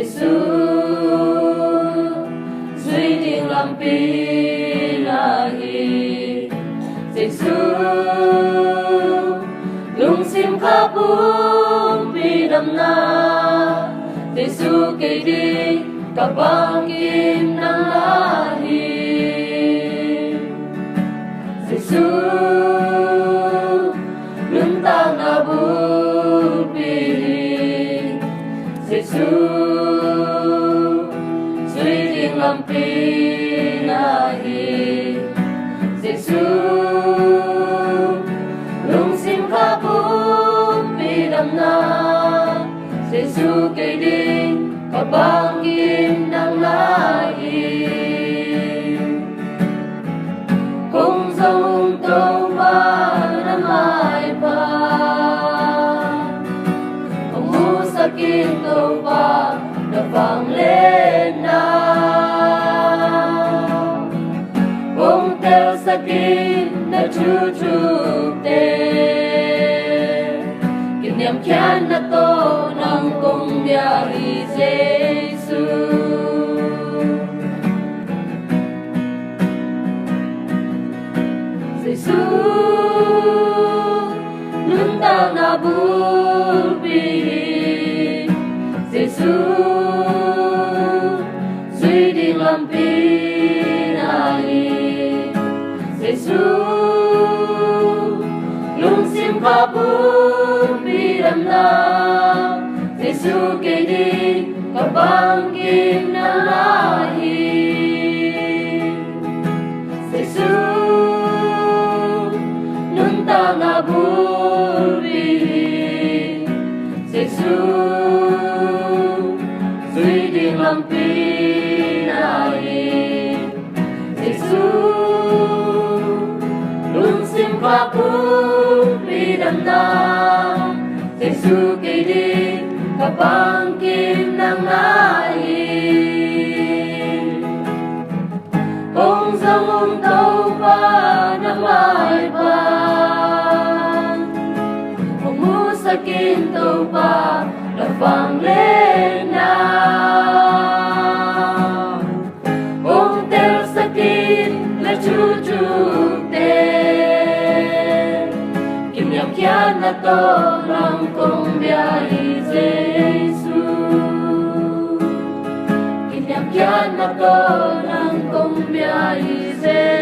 Giêsu duy tình làm pi là hi Giêsu lung sim khắp pi đầm na Giêsu cây đi các bang kim nang la hi Giêsu lung ta na bu pi Giêsu duy tình làm pi là hi Giêsu lung sim khắp pi đầm na Giêsu cây đi các bang kim nang la hi cùng dòng tàu ba năm ai ba ông mu sakin tàu ba đã vang lên na ông theo sakin đã chu chu tê kỷ niệm khen na to nang cùng dia hi Giêsu Giêsu nun ta na bu pi Giêsu duy đi làm pi na hi Giêsu lung sim khắp pi đầm na Giêsu cây đi các bang kim nang la hi Giêsu nun ta na bu pi Giêsu duy đi làm pi na hi Giêsu lung sim khắp pi đầm na Giêsu cây đi các bang kim nang la hi ông dòng ông tàu ba năm ai ba ông mu sakin tàu ba đã vang lên na ông theo sakin là chu chu tên kim niệm kia na to lang công bia hi Giêsu kim niệm kia na to lang công bia hi Giêsu